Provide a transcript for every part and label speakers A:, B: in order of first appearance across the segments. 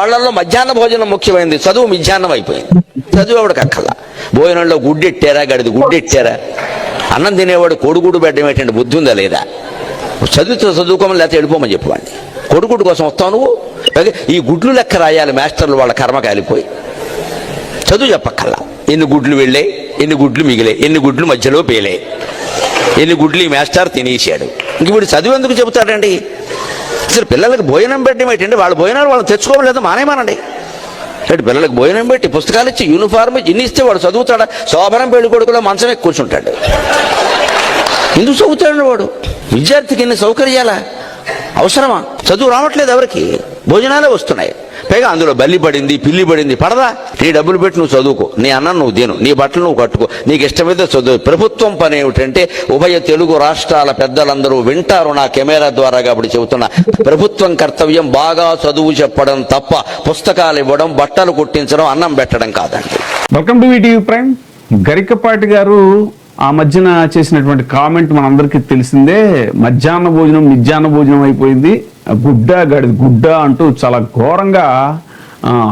A: వాళ్ళల్లో మధ్యాహ్న భోజనం ముఖ్యమైనది, చదువు మిధ్యాహ్నం అయిపోయింది. చదువు ఎవడికి అక్కల్లా. భోజనంలో గుడ్డెట్టారా, గడిది గుడ్డెట్టారా, అన్నం తినేవాడు కోడిగుడ్డు పెట్టడం ఏంటంటే బుద్ధి ఉందా లేదా? చదువుకోమని లేకపోతే వెళ్ళిపోమని చెప్పండి. కొడుకుడు కోసం వస్తావు నువ్వు. ఈ గుడ్లు లెక్క రాయాలి మాస్టర్లు, వాళ్ళ కర్మ కాలిపోయి. చదువు చెప్పక్కల్లా. ఎన్ని గుడ్లు వెళ్ళాయి, ఎన్ని గుడ్లు మిగిలే, ఎన్ని గుడ్లు మధ్యలో పేలే, ఎన్ని గుడ్లు ఈ మాస్టర్ తినేసాడు. ఇంక వీడు చదువు ఎందుకు చెబుతాడండి? అసలు పిల్లలకు భోజనం పెట్టడం ఏంటంటే వాళ్ళ భోజనాలు వాళ్ళు తెచ్చుకోవలేదు, మానేమానండి. అంటే పిల్లలకు భోజనం పెట్టి పుస్తకాలు ఇచ్చి యూనిఫార్మ్ ఇన్ని ఇస్తే వాడు చదువుతాడా? శోభనం పెళ్లి కొడుకులో మంచమే కూర్చుంటాడు. ఎందుకు చదువుతాడు వాడు? విద్యార్థికి ఎన్ని సౌకర్యాలా అవసరమా? చదువు రావట్లేదు ఎవరికి, భోజనాలే వస్తున్నాయి. పైగా అందులో బల్లి పడింది, పిల్లి పడింది. పడదా? నీ డబ్బులు పెట్టి నువ్వు చదువుకో, నీ అన్నం నువ్వు తిను, నీ బట్టలు నువ్వు కట్టుకో, నీకు ఇష్టమైతే చదువు. ప్రభుత్వం పని ఏమిటంటే, ఉభయ తెలుగు రాష్ట్రాల పెద్దలందరూ వింటారు నా కెమెరా ద్వారా కాబట్టి చెబుతున్నా, ప్రభుత్వం కర్తవ్యం బాగా చదువు చెప్పడం తప్ప పుస్తకాలు ఇవ్వడం, బట్టలు కుట్టించడం, అన్నం పెట్టడం కాదండి.
B: Welcome to ETV prime. Garikapati గారు ఆ మధ్యన చేసినటువంటి కామెంట్ మనందరికీ తెలిసిందే. మధ్యాహ్న భోజనం మిధ్యాహ్న భోజనం అయిపోయింది, గడిది గుడ్డ అంటూ చాలా ఘోరంగా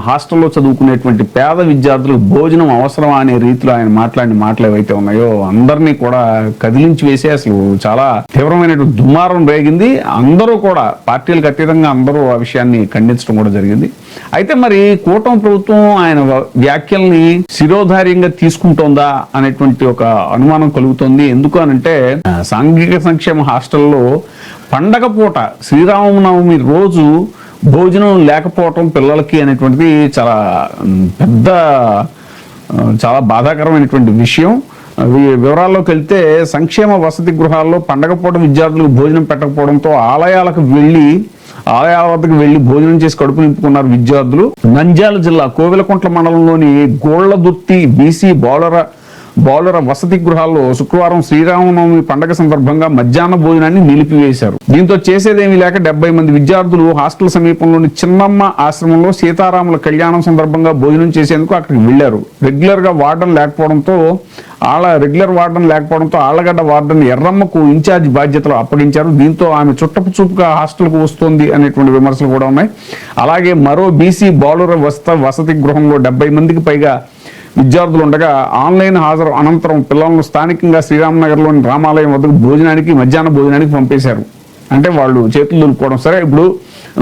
B: హాస్టల్లో చదువుకునేటువంటి పేద విద్యార్థులకు భోజనం అవసరమా అనే రీతిలో ఆయన మాట్లాడిన మాటలు ఏవైతే ఉన్నాయో అందరినీ కూడా కదిలించి వేసే అసలు చాలా తీవ్రమైనటువంటి దుమారం రేగింది. అందరూ కూడా పార్టీలకు అతీతంగా అందరూ ఆ విషయాన్ని ఖండించడం కూడా జరిగింది. అయితే మరి కూటమి ప్రభుత్వం ఆయన వ్యాఖ్యల్ని శిరోధార్యంగా తీసుకుంటోందా అనేటువంటి ఒక అనుమానం కలుగుతోంది. ఎందుకు అనంటే సాంఘిక సంక్షేమ హాస్టల్లో పండగ పూట శ్రీరామనవమి రోజు భోజనం లేకపోవటం పిల్లలకి అనేటువంటిది చాలా పెద్ద, చాలా బాధాకరమైనటువంటి విషయం. వివరాల్లోకి వెళ్తే సంక్షేమ వసతి గృహాల్లో పండగ పూట విద్యార్థులకు భోజనం పెట్టకపోవడంతో ఆలయాల వద్దకు వెళ్లి భోజనం చేసి కడుపు నింపుకున్నారు విద్యార్థులు. నంద్యాల జిల్లా కోవెలకుంట్ల మండలంలోని గోళ్లదుర్తి బీసీ బాలుర వసతి గృహాల్లో శుక్రవారం శ్రీరామనవమి పండగ సందర్భంగా మధ్యాహ్న భోజనాన్ని నిలిపివేశారు. దీంతో చేసేదేమీ లేక 70 మంది విద్యార్థులు హాస్టల్ సమీపంలోని చిన్నమ్మ ఆశ్రమంలో సీతారాముల కళ్యాణం సందర్భంగా భోజనం చేసేందుకు అక్కడికి వెళ్లారు. రెగ్యులర్ వార్డన్ లేకపోవడంతో ఆళ్లగడ్డ వార్డన్ ఎర్రమ్మకు ఇన్ఛార్జ్ బాధ్యతలు అప్పగించారు. దీంతో ఆమె చుట్టపు చూపుగా హాస్టల్కు వస్తోంది అనేటువంటి విమర్శలు కూడా ఉన్నాయి. అలాగే మరో బీసీ బాలుర వసతి గృహంలో 70 మందికి పైగా విద్యార్థులు ఉండగా ఆన్లైన్ హాజరు అనంతరం పిల్లలను స్థానికంగా శ్రీరామనగర్లోని రామాలయం వద్దకు మధ్యాహ్న భోజనానికి పంపేశారు. అంటే వాళ్ళు చేతులు దులుపుకోవడం. సరే, ఇప్పుడు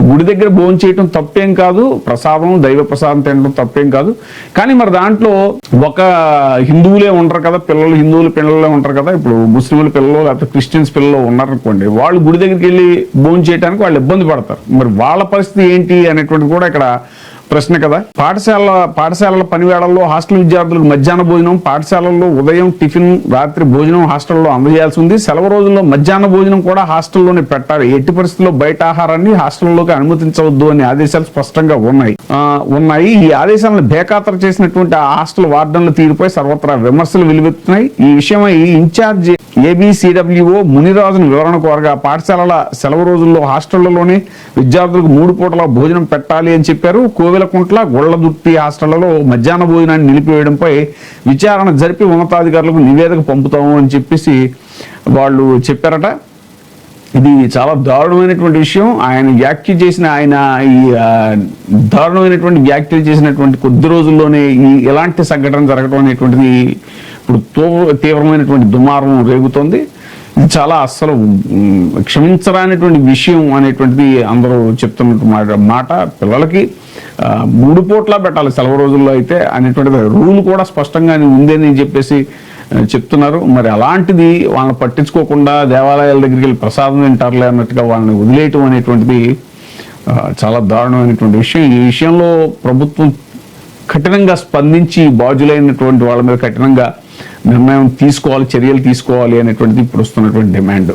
B: గుడి దగ్గర భోజనం చేయటం తప్పేం కాదు, దైవ ప్రసాదం తినడం తప్పేం కాదు. కానీ మరి దాంట్లో ఒక హిందువులే ఉంటారు కదా పిల్లలు, హిందువుల పిల్లలే ఉంటారు కదా. ఇప్పుడు ముస్లింల పిల్లలు లేకపోతే క్రిస్టియన్స్ పిల్లలు ఉన్నారనుకోండి, వాళ్ళు గుడి దగ్గరికి వెళ్ళి భోజనం చేయడానికి వాళ్ళు ఇబ్బంది పడతారు. మరి వాళ్ళ పరిస్థితి ఏంటి అనేటువంటిది కూడా ఇక్కడ ప్రశ్న కదా. పాఠశాలల పనివేళల్లో హాస్టల్ విద్యార్థులకు మధ్యాహ్న భోజనం, పాఠశాలల్లో ఉదయం టిఫిన్, రాత్రి భోజనం హాస్టల్లో అందజేయాల్సి ఉంది. సెలవు రోజుల్లో మధ్యాహ్న భోజనం కూడా హాస్టల్లోనే పెట్టాలి. ఎట్టి పరిస్థితుల్లో బయట ఆహారాన్ని హాస్టల్లోకి అనుమతించవద్దు అనే ఆదేశాలు స్పష్టంగా ఉన్నాయి. ఈ ఆదేశాలను బేఖాతరు చేసినటువంటి ఆ హాస్టల్ వార్డన్ల తీరుపై సర్వత్రా విమర్శలు వెలువెత్తున్నాయి. ఈ విషయమై ఇన్ఛార్జ్ ఏబీసీడబ్ల్యూఓ మునిరాజును వివరణ కోరగా పాఠశాలల సెలవు రోజుల్లో హాస్టళ్లలోనే విద్యార్థులకు 3 పూటల భోజనం పెట్టాలి అని చెప్పారు. కోవెలకుంట్ల, గొళ్లదుర్తి హాస్టళ్లలో మధ్యాహ్న భోజనాన్ని నిలిపివేయడంపై విచారణ జరిపి ఉన్నతాధికారులకు నివేదిక పంపుతాము అని చెప్పేసి వాళ్ళు చెప్పారట. ఇది చాలా దారుణమైనటువంటి విషయం. దారుణమైనటువంటి వ్యాఖ్యలు చేసినటువంటి కొద్ది రోజుల్లోనే ఎలాంటి సంఘటన జరగడం అనేటువంటిది ఇప్పుడు తీవ్రమైనటువంటి దుమారం రేగుతోంది. ఇది చాలా అస్సలు క్షమించరానిటువంటి విషయం అనేటువంటిది అందరూ చెప్తున్నట్టు మాట. పిల్లలకి 3 పూట్ల పెట్టాలి సెలవు రోజుల్లో అయితే అనేటువంటిది రూల్ కూడా స్పష్టంగా ఉందని చెప్పేసి చెప్తున్నారు. మరి అలాంటిది వాళ్ళని పట్టించుకోకుండా దేవాలయాల దగ్గరికి వెళ్ళి ప్రసాదం తింటారులే అన్నట్టుగా వాళ్ళని వదిలేయటం అనేటువంటిది చాలా దారుణమైనటువంటి విషయం. ఈ విషయంలో ప్రభుత్వం కఠినంగా స్పందించి బాధ్యులైనటువంటి వాళ్ళ మీద కఠినంగా నిర్ణయం తీసుకోవాలి, చర్యలు తీసుకోవాలి అనేటువంటిది ఇప్పుడు వస్తున్నటువంటి డిమాండ్.